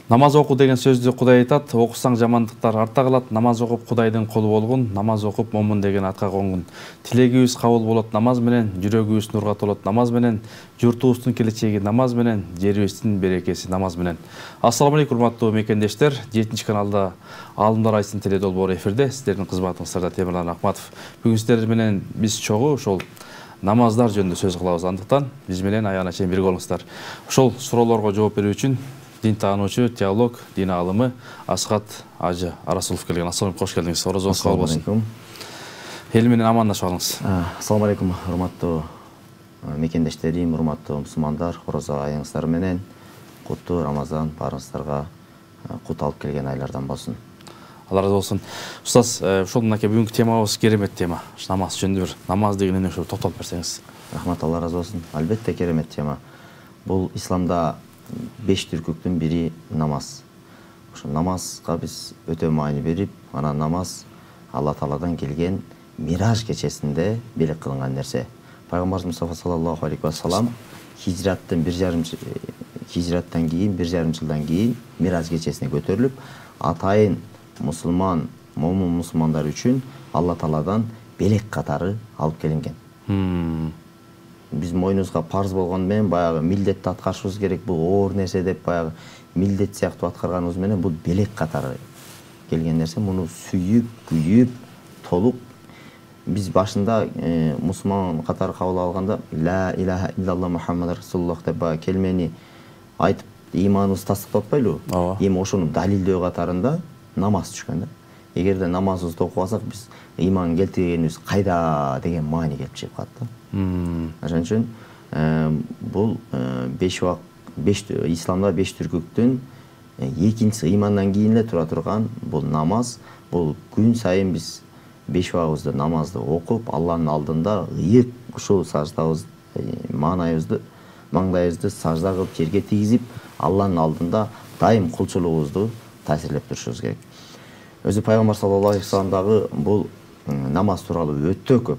Намаз оқу деген сөзді Құдай айтады, оқысаң жамандықтар артта қалады, намаз оқып Құдайдың құлы болғын, намаз оқып момын деген атқа қонғын. Тілегіңіз қабыл болады намаз менен, жүрегіңіз нұрға толады намаз менен, жұртыңыздың келешегі намаз менен, жеріңіздің берекесі намаз менен. Ассалаумағалейкум, урматтуу мекендештер. 7-ші каналда Алымдар айтсын теледолбоору эфирде. Сіздердің кызматыңыздарда Темірлан Ахматов. Бүгін сіздер менен биз чогуу ошол намаздар жөнүндө сөз кылабыз. Андыктан биз менен аягына чейин бирге болуңуздар. Ошол суроолорго жооп берүү үчүн дин таануучу, теолог, дин алымы Асхат Ажы Арасулов келген. Ассалам, кош келдиңиз. Оразоңуз кабыл болсун. Эл менен амандашып алыңыз. Ассаламу алейкум, урматтуу мекендештерим, урматтуу мусулмандар, ораза айыңыздар менен куттуу Рамазан баарыңыздарга кут алып келген айлардан болсун. Алла разы болсун. Устаз, ошол мынакей бүгүнкү темабыз керемет тема. Намаз жөнүндө бир намаз дегенде ошо токтолуп берсеңиз. Рахмат, Алла разы болсун. Албетте керемет тема. Бул исламда 5 түркүктүн бири намаз. Ошо намазга биз өтө маани берип, ана намаз Алла Тааладан келген Мираж кечесинде белек кылынган нерсе. Пайгамбарыбыз Мустафа саллаллаху алейхи ва саллам хижраттан 1,5 жылдан кийин Мираж кечесине көтөрүлүп, атайын мусулман, момун мусулмандар үчүн Алла Тааладан белек катары алып келинген. Биз мойнубузга парз болгон менен баягы милдетти аткарышыбыз керек, бул оор нерсе деп баягы милдет сыяктуу аткарганыбыз менен бул белек катары келген нерсе. Муну сүйүп, күйүп, толук биз башында мусулман катары кабыл алганда ла илаха иллаллах Мухаммад расулуллах деп баягы келмени айтып ыйманыбызды тастыктап атпайлыбы? Эми ошону далилдөө катарында намаз түшкөн да. Эгерде намазыбызды окуп алсак, биз ыйман келтиргенибиз кайда деген маани келип чыгып калат да. Ошон үчүн бул исламда 5 түркүктүн экинчиси ыймандан кийин эле тура турган бул намаз. Бул күн сайын биз 5 убагыбызды намазды окуп, Алланын алдында ыйык ушул саждабыз, маңдайыбызды сажда кылып жерге тийгизип, Алланын алдында дайым кулчулугубузду таасирлеп турушубуз керек. Өзү пайгамбар саллаллаху алейхи ва саллам дагы бул намаз тууралуу өтө көп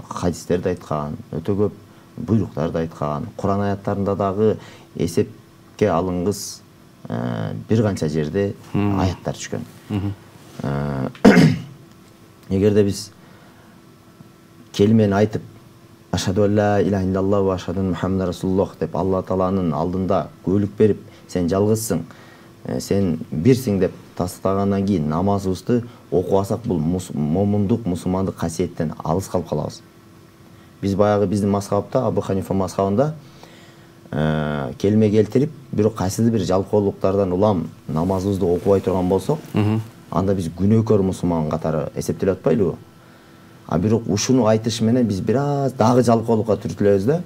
хадистерди айткан, өтө көп буйруктарды айткан. Куран аяттарында дагы эсепке алынгыс бир канча жерде аяттар түшкөн. Эгерде биз келмени айтып, ашхаду ла илаха иллаллах ва ашхаду Мухаммад расулуллах деп Алла Тааланын алдында күбөлүк берип, сен жалгызсың, сен бирсиң деп тастагандан кийин намазыбызды окубасак, бул момундук, мусулмандык касиеттен алыс калып калабыз. Биз баягы биздин мазхабта, Абу Ханифа мазхабында келме келтирип, бирок кайсыдыр бир жалкоолуктардан улам намазыбызды окубай турган болсок, анда биз күнөөкөр мусулман катары эсептелип атпайлыбы? А бирок ушуну айтыш менен биз бир аз дагы жалкоолукка түртүлөбүз да.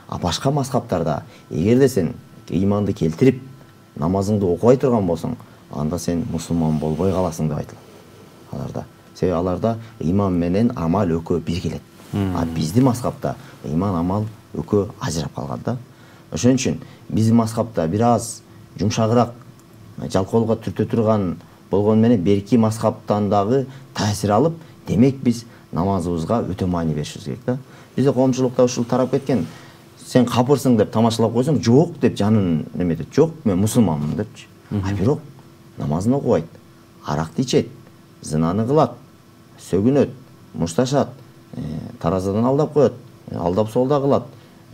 А башка мазхабтарда эгерде сен ыйманды келтирип, намазыңды окубай турган болсоң, анда сен мусулман болбой каласың деп айтылат. Аларда. Себеби аларда ыйман менен амал экөө бир келет. А биздин мазхабта ыйман, амал экөө ажырап калган да. Ошон үчүн биздин мазхабта бир аз жумшагыраак, жалкоолукка түртө турган болгон менен берки мазхабтан дагы таасир алып, демек биз намазыбызга өтө маани беришибиз керек да. Бизде коомчулукта ушул тарап кеткен. Сен капырсың деп тамашалап койсоң, жок деп жанын неметет. Жок, мен мусулманмын депчи. А бирок намазын окубайт, аракты ичет, зынаны кылат, сөгүнөт, мушташат, таразадан алдап коет, алдап солда кылат,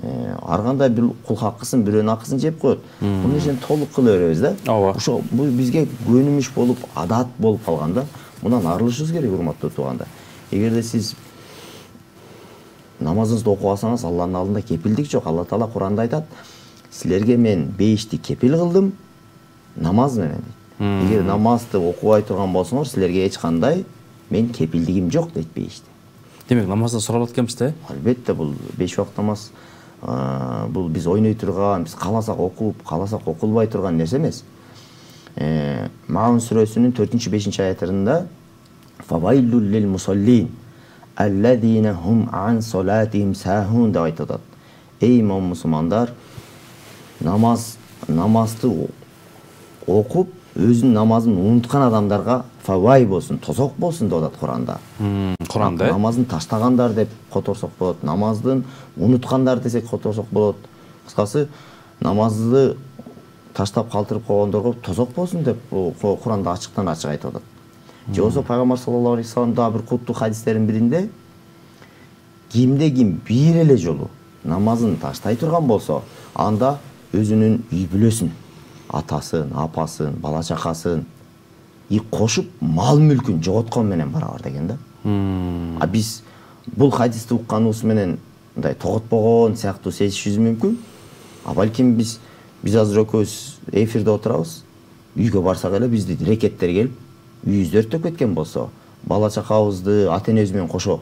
ар кандай бир кул хакысын, бирөөнүн акысын жеп коет. Буну нерсени толук кыла беребиз да. Ошо бул бизге көнүмүш болуп, адат болуп калган да. Мындан арылышыбыз керек, урматтуу туугандар. Эгерде сиз намазыңызды окуп алсаңыз, Алланын алдында кепилдик жок. Алла Таала Куранда айтат: "Силерге мен бейишти кепил кылдым намаз менен." Эгер намазды окубай турган болсоңор, силерге эч кандай мен кепилдигим жок дейт бейишти. Демек, намаздан суралат экенбиз да? Албетте, бул 5 убакыт намаз бул биз ойной турган, биз кааласак окуп, кааласак окулбай турган нерсе эмес. Маун сүрөсүнүн 4-5 аятында "Фавайлул лил мусаллин аллазина хум ан салатихим сахун" деп айтылат. Эй мусулмандар, намазды окуп, өзүнүн намазын унуткан адамдарга фавай болсун, тозок болсун деп атат Куранда. Куранда намазын таштагандар деп которсок болот, намаздын унуткандар десек которсок болот. Кыскасы, намазды таштап калтырып койгондорго тозок болсун деп Куранда ачыктан ачык айтып атат. Же болбосо пайгамбар саллаллаху алейхи вассалам дагы бир куттуу хадистердин биринде кимде ким бир эле жолу намазын таштай турган болсо, анда өзүнүн үй бүлөсүн, атасын, апасын, бала чакасын кошуп мал мүлкүн жоготкон менен барабар деген да. А биз бул хадисти укканыбыз менен мындай тоготпогон сыяктуу сезишибиз мүмкүн. А балким биз азыр экөөбүз эфирде отурабыз. Үйгө барсак эле бизди рекеттер келип, үйүбүздү өрттөп кеткен болсо, бала чакабызды ата энебиз менен кошо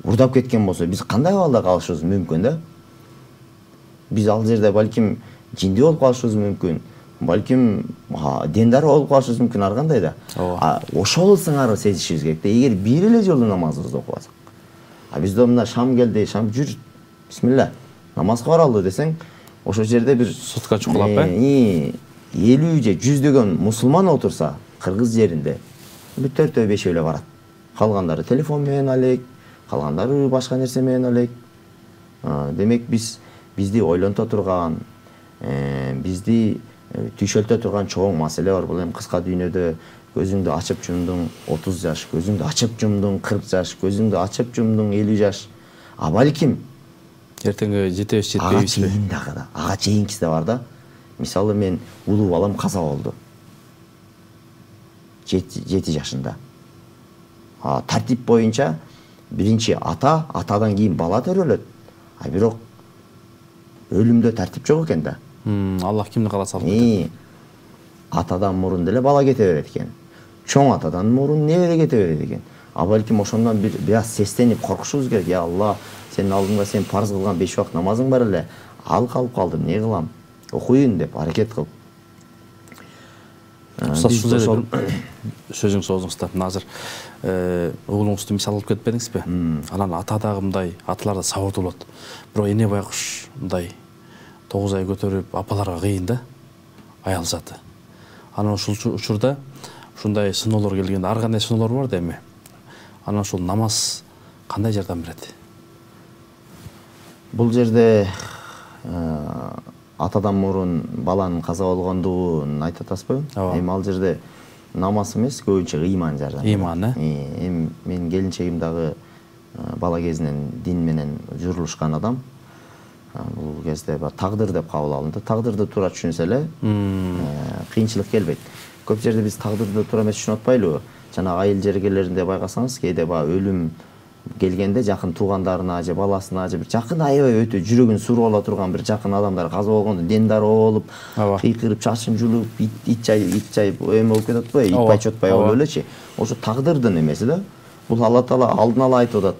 урдап кеткен болсо, биз кандай абалда калышыбыз мүмкүн да? Биз ал жерде балким жинди болуп калышыбыз мүмкүн. Балким дендар болуп калышыбыз мүмкүн, ар кандай да. Ошол сыңары сезишибиз керек да, эгер бир эле жолу намазыбызды окубасак. Бизде мына шам келди, шам жүр, бисмилла, намазга баралы десең, ошол жерде бир сутка чукулап, 50 же 100 мусулман отурса, кыргыз жеринде, бир 4-5 эле барат. Калгандары телефон менен алек, калгандары башка нерсе менен алек. Демек бизди ойлонто турган, бизди түйшөлтө турган чоң маселе бар. Бул эми кыска дүйнөдө көзүңдү ачып жумдуң 30 жаш, көзүңдү ачып жумдуң 40 жаш, көзүңдү ачып жумдуң 50 жаш. Балким эртеңге жетебиз, жетпейбизби? Ага чейинкиси да бар да. Мисалы мен улуу балам каза болду. 7 жашында. Тартип боюнча биринчи ата, атадан кийин бала төрөлөт. Бирок өлүмдө тартип жок экен да. Аллах кимди кааласа алып кетет. Атадан мурун деле бала кете берет экен. Чоң атадан мурун небере кете берет экен. Балким ошондон бир аз сестенип коркушубуз керек. Я Алла, сенин алдыңда сен парз кылган 5 убакыт намазың бар эле. Ал калып калды, эмне кылам? Окуйын деп аракет кыл. Сөзүң соозуңузда азыр уулуңузду мисал алып кетпедиңизби? Анан ата дагы мындай аталарда сабырдуу болот. Бирок эне байкуш мындай 9 ай көтөрүп апаларга кыйын да, аял заты. Анан ушул учурда ушундай сыноолор келгенде, ар кандай сыноолор бар да эми. Анан ушул намаз кандай жардам берет? Бул жерде атадан мурун баланын каза болгондугун айтып атасызбы? Эми ал жерде намаз эмес, көбүнчө ыйман жардам. Ыйман, Эми менин келинчегим дагы бала кезинен дин менен журулушкан адам. Бул кезде тагдыр деп кабыл алынды. Тагдырды туура түшүнсө эле кыйынчылык келбейт. Көп жерде биз тагдырды туура эмес түшүнүп атпайлыбы? Жанагы айыл жергелеринде байкасаңыз, кээде өлүм келгенде жакын туугандарына же баласына же бир жакын аябай өтө жүрөгүн суруу ала турган бир жакын адамдар каза болгондо дендар болуп, кыйкырып, чачын жулуп, ит чайып эме болуп кетет го, итпай чотпай болуп элечи. Ошо тагдырдын эмеси да. Бул Алла Таала алдын ала айтып атат.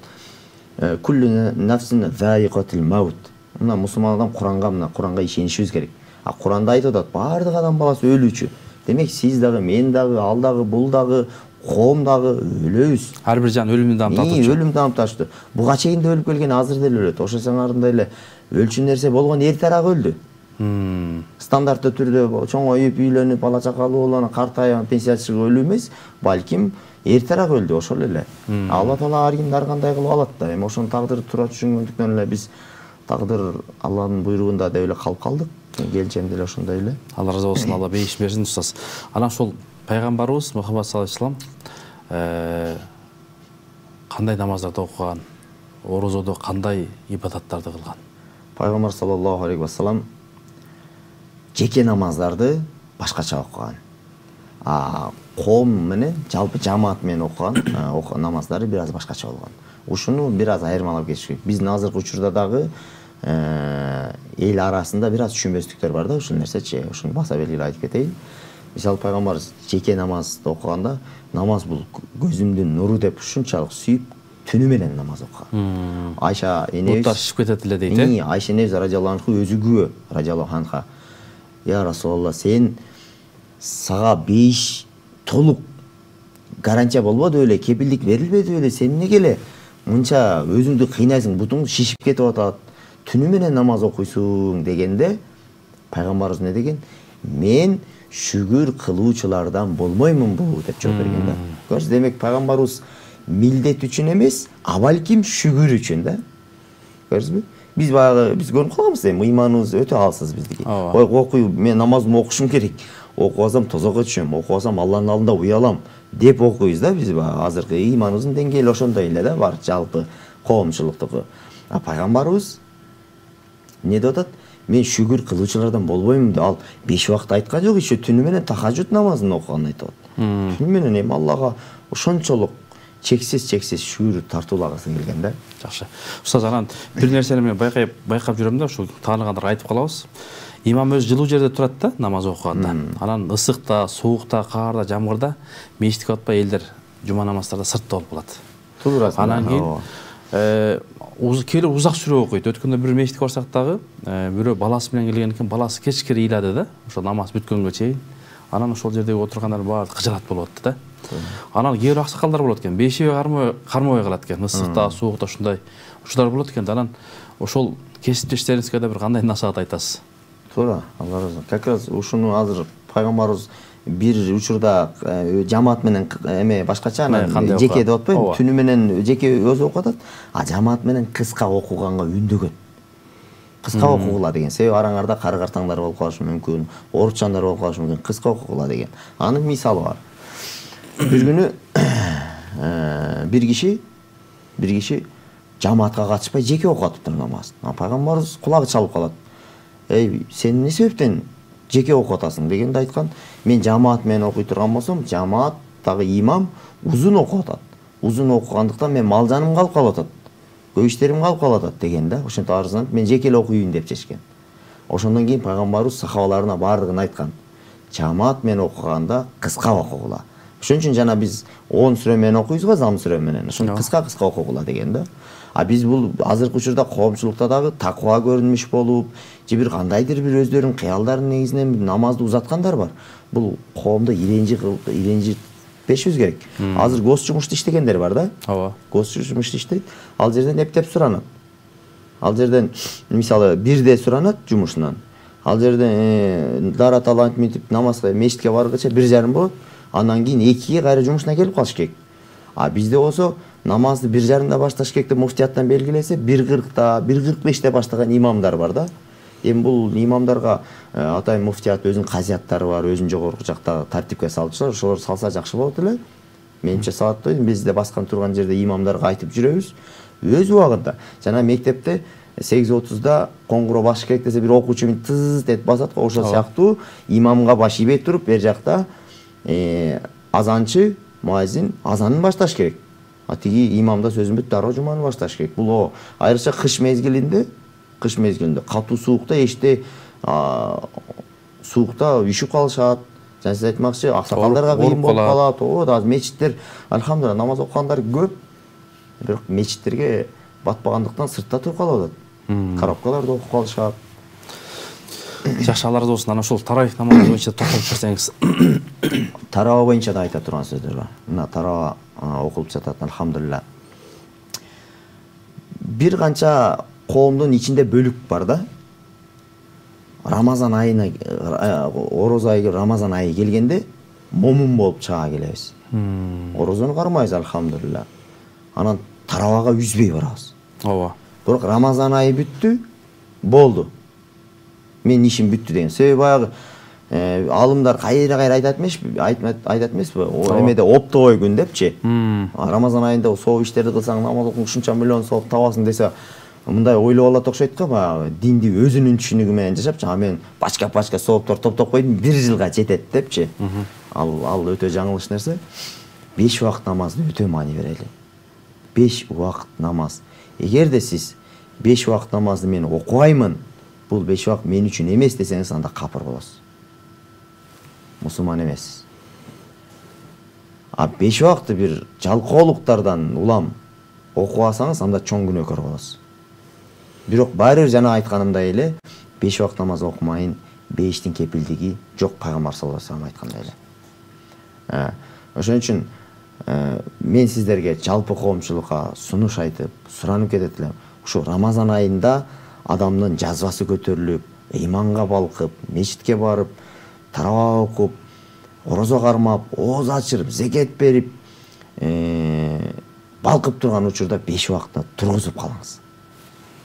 Куллу нафсин заиqatul maut. Мына мусулман адам Куранга ишенишибиз керек. Куранда айтып атат, бардык адам баласы өлүүчү. Демек сиз дагы, мен дагы, ал дагы, бул дагы, коом дагы өлөбүз. Ар бир жан өлүмдүн дамып тартыпчы. Өлүм дамып тартыпчы. Буга чейин да өлүп келген, азыр деле өлөт. Ошо сыңарында эле өлчү нерсе болгон эртерээк өлдү. Стандартты түрдө чоңоюп, үйлөнүп, бала чакалуу болгон, картайган, пенсия чыгып өлүү эмес, балким эртерээк өлдү, ошол эле. Алла Таала ар кимди ар кандай кылып алат да. Эми ошонун тагдырды туура түшүнгөндүктөн эле биз тагдыр Алланын буйругунда деп эле калып калдык. Келчем деле ошондой эле. Алла разы болсун, Алла бейиш берсин устаз. Анан ошол пайгамбарыбыз Мухаммад саллаллаху алейхи кандай намаздарды окуган, орозодо кандай ибадаттарды кылган? Пайгамбар саллаллаху алейхи вассалам жеке намаздарды башкача окуган. Коом менен, жалпы жамаат менен окуган намаздары бир аз башкача болгон. Ушуну бир аз айырмалап кетиш керек. Биздин азыркы учурда дагы эл арасында бир аз түшүнбөстүктөр бар да, ушул нерсечи. Ушуну баса белгилеп айтып кетейин. Мисалы пайгамбар жеке намазды окуганда, намаз бул көзүмдүн нуру деп ушунчалык сүйүп, түнү менен намаз окуган. Айша энебиз буттар шишип кетет эле дейт, э? Айша энебиз радиаллаху анха өзү күбө, радиаллаху анха. Я Расулалла, сага бейиш толук гарантия болбоду эле, кепилдик берилбеди эле, сен эмнеге эле мынча өзүңдү кыйнайсың, бутуң шишип кетип атат, түнү менен намаз окуйсуң дегенде, пайгамбарыбыз эмне деген? Мен шүгүр кылуучулардан болмоймунбу деп жооп берген да. Көрсүз, демек пайгамбарыбыз милдет үчүн эмес, балким шүгүр үчүн да. Көрсүзбү? биз баягы биз көрүп калганбыз эми ыйманыбыз өтө алсыз биздики. Ооба. Ой окуй, мен намазымды окушум керек. Окуп алсам тозокко түшөм, окуп алсам Алланын алдында уялам деп окуйбуз да биз баягы азыркы ыйманыбыздын деңгээли ошондой эле да бар жалпы коомчулуктуку. А пайгамбарыбыз эмне деп атат? Мен шүгүр кылуучулардан болбоймун деп ал 5 убакыт айткан жок, еще түнү менен тахажжуд намазын окуганын айтып атат. Түнү менен эми Аллага ошончолук чексиз шүгүр тартуулагысы келген да. Жакшы. Устаз, анан бир нерсени мен байкап жүрөм да, ушул тааныгандарга айтып калабыз. Имам өзү жылуу жерде турат да намаз окуганда. Анан ысыкта, суукта, каарда, жамгырда мечитке атпай элдер жума намаздарда сыртта болуп калат. Туура. Анан кийин келип узак сүрө окуйт. Өткөндө бир мечитке барсак дагы, бирөө баласы менен келген экен, баласы кечкире ыйлады да, ошо намаз бүткөнгө чейин. Анан ошол жердеги отургандар баары кыжырат болуп атты да. Анан кээ бир аксакалдар болот экен, бешиби кармабай калат экен, ысыкта, суукта ушундай учурлар болот экен. Анан ошол кесиптештериңизге да бир кандай насаат айтасыз? Туура, Алла разы болсун. Как раз ушуну азыр пайгамбарыбыз бир учурда жамаат менен эме башкача анан жеке деп атпайбы, түнү менен жеке өзү окуп атат, а жамаат менен кыска окуганга үндөгөн. Кыска окугула деген. Себеби араңарда кары-картаңдар болуп калышы мүмкүн, оорутчандар болуп калышы мүмкүн. Кыска окугула деген. Анын мисалы бар. Бир күнү бир киши жамаатка катышпай жеке окуп атыптыр намазын. Пайгамбарыбыз кулагы чалып калат. Эй, сен эмне себептен жеке окуп атасың дегенде айткан, мен жамаат менен окуй турган болсом, жамааттагы имам узун окуп атат. Узун окугандыктан мен мал жаным калып калып атат. Көп иштерим калып калып атат деген да. Ошентип арызданып, мен жеке эле окуйын деп чечкен. Ошондон кийин пайгамбарыбыз сахабаларына бардыгын айткан. Жамаат менен окуганда кыска окугула. Ошон үчүн жана биз 10 сүрө менен окуйбузго, зам сүрө менен. Ошону кыска окугула деген да. А биз бул азыркы учурда коомчулукта дагы таква көрүнмүш болуп, же бир кандайдыр бир өздөрүнүн кыялдарынын негизинен намазды узаткандар бар. Бул коомдо иренжитпешибиз керек. Азыр гос жумушта иштегендер бар да. Ооба. Гос жумушта иштейт. Ал жерден эптеп суранат. Ал жерден мисалы бирде суранат жумушунан. Ал жерден дара талант митип намазга мечитке баргыча 1:30 болот. Андан кийин 2-ге кайра жумушуна келип калыш керек. А бизде болсо намазды 1:30 башташ керек деп муфтияттан белгилесе 1:40, 1:45 баштаган имамдар бар да. Эми бул имамдарга атайын муфтият өзүнүн казияттары бар, өзүнүн жогорку жакта тартипке салчылар, ошолор салса жакшы болот эле. Менимче салат да, бизде баскан турган жерде имамдарга айтып жүрөбүз. Өз убагында жана мектепте 8:30 коңгуроо баш керек десе бир окуучу мен тыз деп басат го, ошол сыяктуу имамга баш ийбей туруп бер жакта азанчы, муазин азанын башташ керек. А тиги имамда сөзүн бүт дароо жуманы башташ керек. Бул айрыкча кыш мезгилинде катуу суукта эшикте суукта үйшүп калышат. Жана сиз айтмакчы, аксакалдарга кыйын болуп калат. Азыр мечиттер алхамдулилла намаз окугандар көп. Бирок мечиттерге батпагандыктан сыртта туруп калып атат. Коробкаларда окуп калышат. Жакшы, Алла разы болсун. Анан ошол тарауих намазы боюнча токтолуп берсеңиз. Тарава боюнча да айта турган сөздөр бар. Мына тарава окулуп жатат, алхамдулилла. Бир канча коомдун ичинде бөлүк бар да. Рамазан айына, орозо айы, Рамазан айы келгенде момун болуп чыга келебиз. Орозону кармайбыз, алхамдулилла. Анан таравага үзбөй барабыз. Ооба. Бирок Рамазан айы бүттү, болду. Мен ишим бүттү деген. Себеби баягы алымдар кайра айтат эмеспи? Эмеде оптовой күн депчи. Рамазан айында сооп иштерди кылсаң, намаз окуң ушунча миллион сооп табасың десе, мындай ойлоп алат окшойт го, баягы динди өзүнүн түшүнүгү менен жашапчы. А мен пачка сооптор топтоп койдум, 1 жылга жетет депчи. Ал өтө жаңылыш нерсе. 5 убакыт намазды өтө маани берели. 5 убакыт намаз. Эгерде сиз 5 убакыт намазды мен окубаймын, бул 5 убакыт мен үчүн эмес десеңиз, анда капыр болосуз. Мусулман эмессиз. А 5 убакытты бир жалкоолуктардан улам окуп алсаңыз, анда чоң күнөөкөр болосуз. Бирок баары жана айтканымдай эле 5 убакыт намаз окумайын, 5тин кепилдиги жок, пайгамбар саллаллаху алейхи вассалам айткандай эле. Ошон үчүн мен сиздерге жалпы коомчулукка сунуш айтып, суранып кетет элем. Ушу Рамазан айында адамдын жазбасы көтөрүлүп, ыйманга балкып, мечитке барып, тарава окуп, орозо кармап, ооз ачырып, зекет берип, балкып турган учурда 5 убакытта тургузуп калыңыз.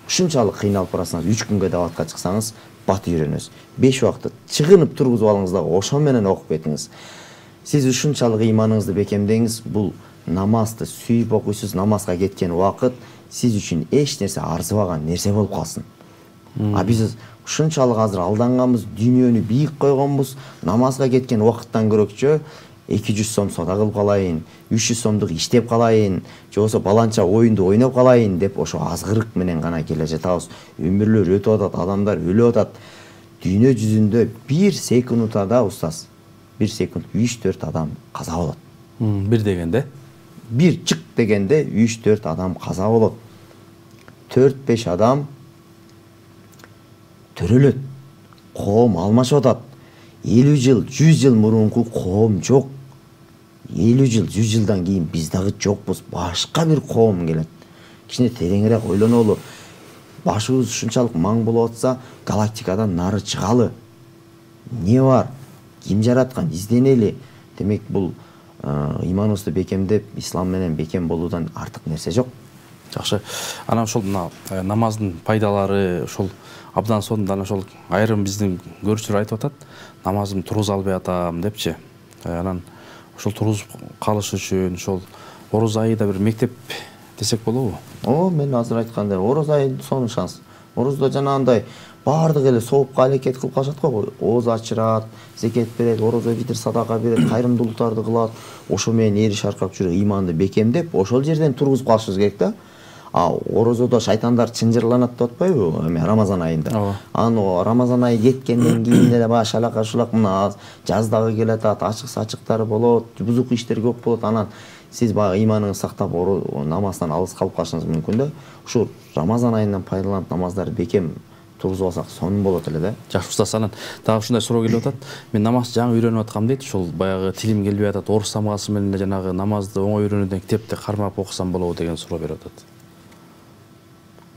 ушунчалык кыйналып барасыңыз, 3 күнгө даватка чыксаңыз бат үйрөнөсүз. 5 убакытты чыгынып тургузуп алыңыз дагы ошо менен окуп кетиңиз. Сиз ушунчалык ыйманыңызды бекемдеңиз, бул намазды сүйүп окуйсуз, намазга кеткен убакыт сиз үчүн эч нерсе арзыбаган нерсе болуп калсын. А биз ушунчалык азыр алданганбыз, дүйнөнү бийик койгонбуз, намазга кеткен убакыттан көрөкчө 200 сом сода кылып калайын, 300 сомдук иштеп калайын, же болбосо баланча оюнду ойноп калайын деп ошо азгырык менен гана келе жатабыз. Өмүрлөр өтүп атат, адамдар өлүп атат. Дүйнө жүзүндө 1 секундда устаз, 1 секунд 3-4 адам каза болот. Бир дегенде? Бир чык дегенде 3-4 адам каза болот. 4-5 адам төрөлөт. Коом алмашып атат. 50 жыл, 100 жыл мурунку коом жок. 50 жыл, 100 жылдан кийин биз дагы жокпуз. Башка бир коом келет. Кичине тереңирээк ойлонолу. Башыбыз ушунчалык маң болуп атса, галактикадан нары чыгалы. Не бар? Ким жараткан? Изденели. Демек бул ыйманыбызды бекемдеп, ислам менен бекем болуудан артык нерсе жок. Жакшы. Анан ошол намаздын пайдалары ошол абдан сонун ошол айрым биздин көрүүчүлөр айтып атат, намазымды тургуза албай атам депчи. Анан ошол тургузуп калыш үчүн ошол ороз айы да бир мектеп десек болобу? Мен азыр айткандай ороз айы сонун шанс. Ороздо жанагындай баардыгы эле соопко аракет кылып калышат го. Ооз ачырат, зекет берет, орозо битир, садака берет, кайрымдуулуктарды кылат. Ошо менен эри шаркап жүрүп ыйманды бекемдеп, ошол жерден тургузуп калышыбыз керек да. Орозодо шайтандар чынжырланат деп атпайбы? Рамазан айында. Аны Рамазан айы кеткенден кийин эле баш шалака шулак мына жаздагы келатат, ачык сачыктары болот, бузук иштер көп болот. Анан сиз баягы ыйманыңызды сактап намаздан алыс калып калышыңыз мүмкүн да. Ушу Рамазан айынан пайдаланып намаздарды бекем тургузуп алсак сонун болот эле да. Жакшы устаз, анан дагы ушундай суроо келип атат. Мен намазды жаңы үйрөнүп аткам дейт. Ошол баягы тилим келбей атат. Орус тамгасы менен эле жанагы намазды оңой үйрөнүүдөн китепти кармап окусам болобу деген суроо берип атат.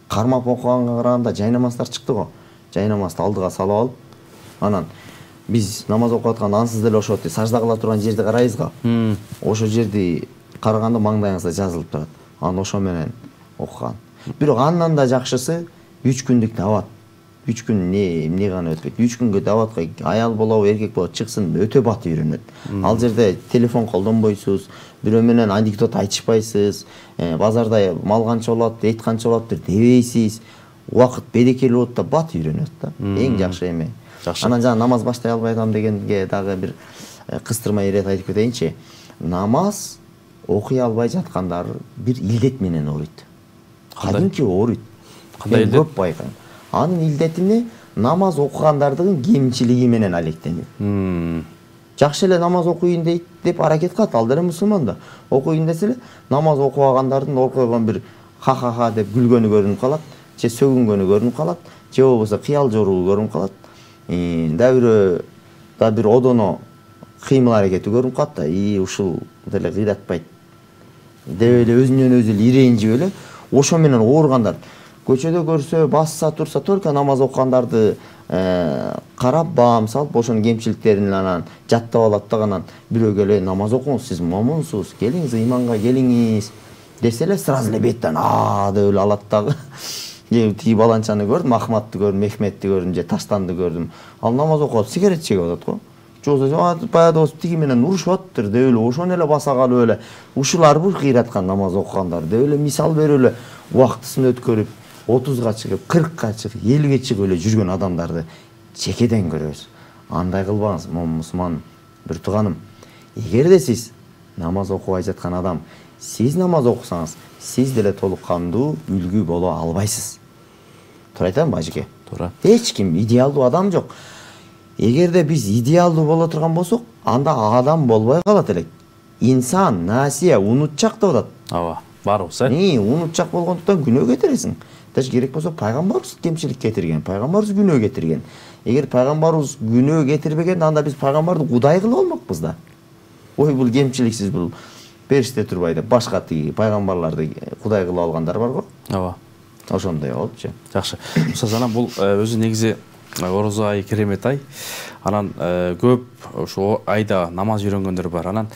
Кармап окуганга караганда жай намаздар чыкты го. Жай намазды алдыга салып алып, анан биз намаз окуп атканда ансыз деле ошо сажда кыла турган жерди карайбыз го. Ошо жерди караганда маңдайыңызда жазылып турат. Анан ошо менен окуган. Бирок андан да жакшысы 3 күндүк дават. 3 күн эмне гана өтпөйт. 3 күнгө даватка аял болобу, эркек болобу чыксын, өтө бат үйрөнөт. Ал жерде телефон колдонбойсуз, бирөө менен анекдот айтышпайсыз, базарда мал канча болот, эт канча болот деп дебейсиз. Убакыт берекелүү болот да бат үйрөнөт да. Эң жакшы эме. Анан жана намаз баштай албай атам дегенге дагы бир кыстырмай ирет айтып кетейинчи. Намаз окуй албай жаткандар бир илдет менен ооруйт. Кадимки ооруйт. Кандай илдет? Көп байкайм. Анын илдетине намаз окугандардын кемчилиги менен алектенип. Жакшы эле намаз окуйын дейт деп аракет кылат, ал деле мусулман да. Окуйын десе эле намаз окубагандардын окуйгон бир ха-ха-ха деп күлгөнү көрүнүп калат, же сөгүнгөнү көрүнүп калат, же болбосо кыял жоруу көрүнүп калат. Да бир одоно кыймыл аракети көрүнүп калат да, ушул деле кыйратпайт деп эле өзүнөн өзү иренжип эле ошо менен ооругандар. Көчөдө көрсө, басса, турса, только намаз окугандарды карап, баам салып, ошонун кемчиликтерин анан жаттап алат да, анан бирөө келе намаз окуңуз, сиз момунсуз, келиңиз, ыйманга келиңиз десе эле сразу эле беттен деп эле алат дагы. Тиги баланчаны көрдүм, Ахматты көрдүм, Мехметти көрдүм, же Таштанды көрдүм. Ал намаз окуп сигарет чегип атат го. Жолсо баягы тиги менен урушуп аттыр деп эле ошону эле баса калып эле ушулар бул кыйраткан намаз окугандар деп эле мисал берип эле убактысын өткөрүп 30га чыгып, 40га чыгып, 50ге чыгып эле жүргөн адамдарды чекеден көрөбүз. Андай кылбаңыз, мусулман бир тууганым. Эгерде сиз намаз окубай жаткан адам, сиз намаз окусаңыз, сиз деле толук кандуу үлгү боло албайсыз. Туура айтамбы, ажеке? Туура. Эч ким идеалдуу адам жок. Эгерде биз идеалдуу боло турган болсок, анда адам болбой калат элек. Инсан, насия, унутчак деп атат. Ооба, барыбыз, унутчак болгондуктан күнөө кетиресиң. Даже керек болсо пайгамбарыбыз кемчилик кетирген, пайгамбарыбыз күнөө кетирген. Эгер пайгамбарыбыз күнөө кетирбеген, анда биз пайгамбарды кудай кылып алмакпыз да. Ой, бул кемчиликсиз, бул периште турбай деп башка тиги пайгамбарларды кудай кылып алгандар бар го. Ооба. Ошондой болупчу. Жакшы. Устаз, анан бул өзү негизи орозо айы керемет ай. Анан көп ошо айда намаз үйрөнгөндөр бар. Анан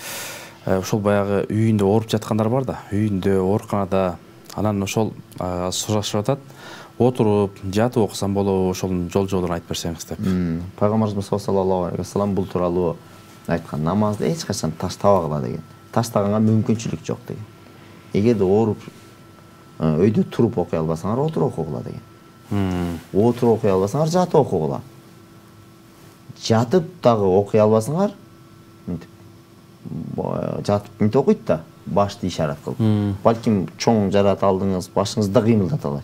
ошол баягы үйүндө ооруп жаткандар бар да, үйүндө, ооруканада. Анан ошол сурашып атат. отуруп жатып окусам болобу, ошонун жол-жолун айтып берсеңиз деп. Пайгамбарыбыз Мустафа саллаллаху алейхи вассалам бул тууралуу айткан: намазды эч качан таштабагыла деген. Таштаганга мүмкүнчүлүк жок деген. Эгерде ооруп өйдө туруп окуй албасаңар, отуруп окугула деген. Отуруп окуй албасаңар, жатып окугула. Жатып дагы окуй албасаңар, жатып мынтип окуйт да, башты ишарат кылып. Балким чоң жарат алдыңыз, башыңызды кыймылдата алат.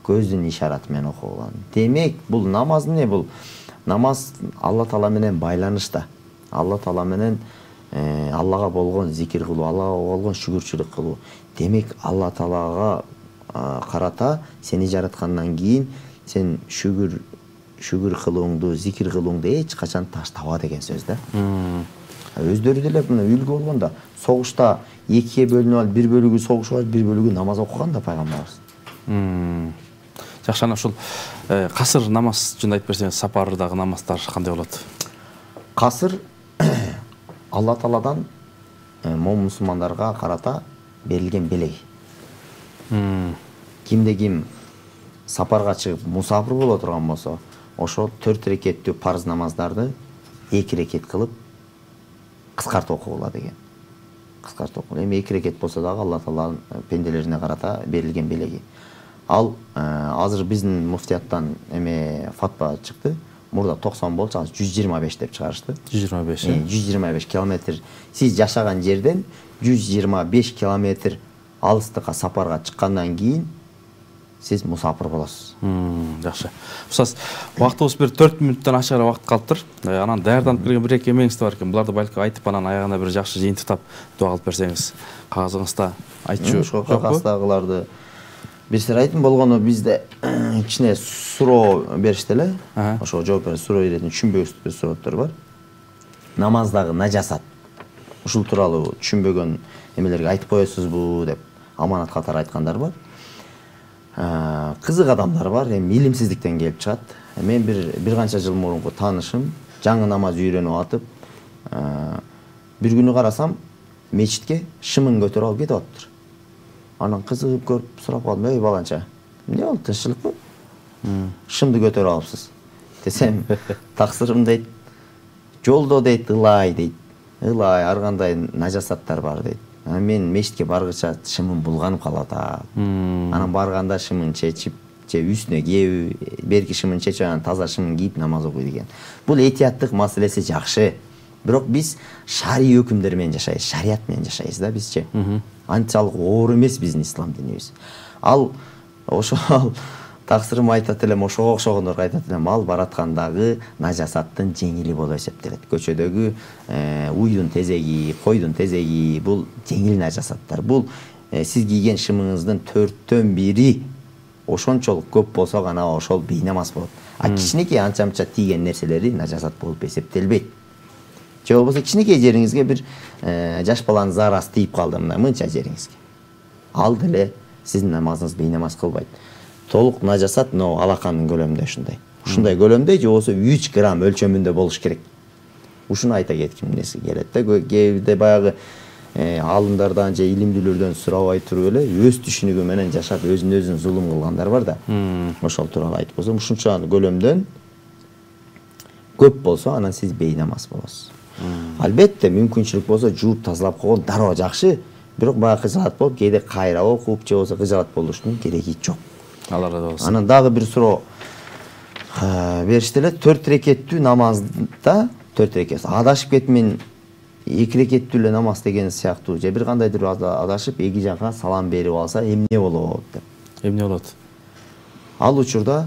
Көздүн ишараты менен окугула. Демек, бул намаз эмне? Бул намаз Алла Таала менен байланышта. Алла Таала менен Аллага болгон зикир кылуу, Аллага болгон шүгүрчүлүк кылуу. Демек, Алла Таалага карата сени жараткандан кийин сен шүгүр кылууңду, зикир кылууңду эч качан таштаба деген сөз да. Өздөрү деле мына үлгү болгондо согушта экиге бөлүнүп алып, бир бөлүгү согушуп алып, бир бөлүгү намаз окуган да пайгамбарыбыз. Жакшы, ана ушул касыр намаз жөнүндө айтып берсеңиз, сапардагы намаздар кандай болот? Касыр Алла Тааладан момун мусулмандарга карата берилген белеги. Кимде ким сапарга чыгып мусафир боло турган болсо, ошо 4 рекеттүү парыз намаздарды 2 рекет кылып кыскартып окугула деген. Кыскартып окугула. Эми 2 рекет болсо дагы Алла Тааланын пенделерине карата берилген белеги. Ал азыр биздин муфтияттан фатва чыкты. Мурда 90 болчу, азыр 125 деп чыгарышты. 125. 125 километр. Сиз жашаган жерден 125 километр алыстыкка сапарга чыккандан кийин сиз мусафир болосуз. Жакшы. Устаз, убактыбыз бир 4 мүнөттөн ашыгыраак убакыт калыптыр. Анан даярданып келген бир эки эмеңиз бар экен. Буларды балки айтып, анан аягына бир жакшы жыйынтыктап дуа кылып берсеңиз. Кагазыңызда айтчу жокпу? Кагазыдагыларды бир сер айтым болгону, бизде кичине суроо беришти эле. Ошо жооп берип суроо беретін түшүнбөгөн сурооттор бар. Намаздагы нажасат. Ушул тууралуу түшүнбөгөн эмелерге айтып коесузбу деп аманат катары айткандар бар. Кызык адамдар бар, илимсиздиктен келип чыгат. Мен бир канча жыл мурунку таанышым жаңы намаз үйрөнүп атып, бир күнү карасам, мечитке шымын көтөрүп алып кетип атыптыр. Анан кызыгып көрүп сурап калдым: "Эй баланча, эмне болду, тынччылыкпы? Шымды көтөрүп алыпсыз?" Десем, таксырым дейт, "Жолдо дейт, ылай дейт. Ылай, ар кандай нажасаттар бар дейт. Мен мечитке баргыча шымым булганып калат. Анан барганда шымын чечип, же үстүнө кийип, берки шымын чечип, анан таза шымын кийип намаз окуй" деген. Бул этияттык маселеси жакшы. Бирок биз шарий өкүмдөр менен жашайбыз, шарият менен жашайбыз да бизчи. Анчалык оор эмес биздин ислам динибиз. Ал ошол таксырым айтат элем, ошого окшогондорго айтат элем, ал бараткандагы нажасаттын жеңили болуп эсептелет. Көчөдөгү уйдун тезеги, койдун тезеги, бул жеңил нажасаттар. Бул сиз кийген шымыңыздын 4төн 1 ошончолук көп болсо гана ошол бейнамаз болот. Кичинекей анча-мынча тийген нерселери нажасат болуп эсептелбейт. Же болбосо кичинекей жериңизге бир жаш баланын зарасы тийип калды, мынча жериңизге. Ал деле сиздин намазыңыз бейнамаз кылбайт. Толук нажасат алакандын көлөмүндө ушундай. Ушундай көлөмдө же болбосо 3 грамм өлчөмүндө болуш керек. Ушуну айта кетким нерсе келет да. Кээде баягы алымдардан же илимдүүлөрдөн сурабай туруп эле өз түшүнүгү менен жашап өзүн зулум кылгандар бар да. Ошол тууралуу айтып койсом, ушунча көлөмдөн көп болсо анан сиз бейнамаз болосуз. Албетте мүмкүнчүлүк болсо жууп тазалап койгон дароо жакшы, бирок баягы кыжаат болуп, кээде кайра окуп же болбосо кыжаат болуштун кереги жок. Алар да болсун. Анан дагы бир суроо беришти эле, 4 рекеттүү намазда 4 рекет. Адашып кетмен 2 рекеттүү эле намаз деген сыяктуу, же бир кандайдыр адашып эки жака салам берип алса эмне болот деп. Эмне болот? Ал учурда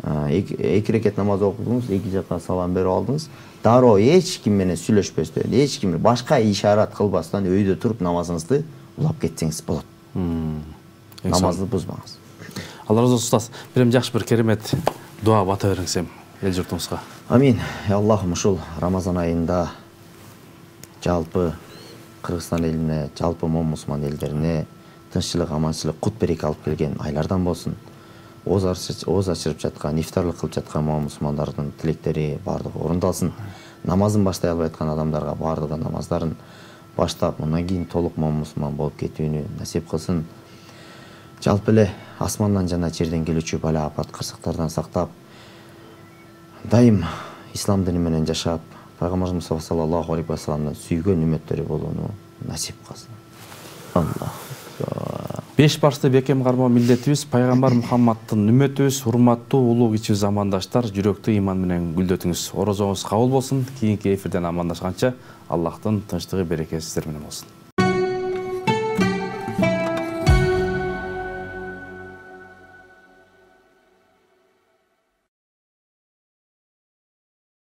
2 рекет намаз окудуңуз, эки жака салам берип алдыңыз, дароо эч ким менен сүйлөшпөстөн, эч ким башка ишарат кылбастан өйдө туруп намазыңызды улап кетсеңиз болот. Намазды бузбаңыз. Алла разы болсун устаз. Бирем жакшы бир керемет дуа бата бериңиз эл журтуңузга. Амин. Аллахым ушул Рамазан айында жалпы Кыргызстан элине, жалпы мусулман элдерине тынччылык, аманчылык, кут береке алып келген айлардан болсун. Оз ачырып жаткан, ифтарлык кылып жаткан мусулмандардын тилектери бардыгы орундалсын. Намазын баштай албай аткан адамдарга бардыгы намаздарын баштап, мындан кийин толук мусулман болуп кетүүнү насип кылсын. жалпы эле асмандан жана жерден келүүчү бала апат кырсыктардан сактап, дайым ислам дини менен жашап, пайгамбарыбыз Мустафа саллаллаху алейхи ва салламдын сүйгөн үммөттөрү болууну насип кылсын. Аллах. 5 башты бекем кармоо милдетибиз, пайгамбар Мухаммадтын үммөтүбүз, урматтуу улуу кичүү замандаштар, жүрөктүү иман менен гүлдөтүңүз. Орозоңуз кабыл болсун. Кийинки эфирден амандашканча Аллахтын тынчтыгы, берекеси сиздер менен болсун.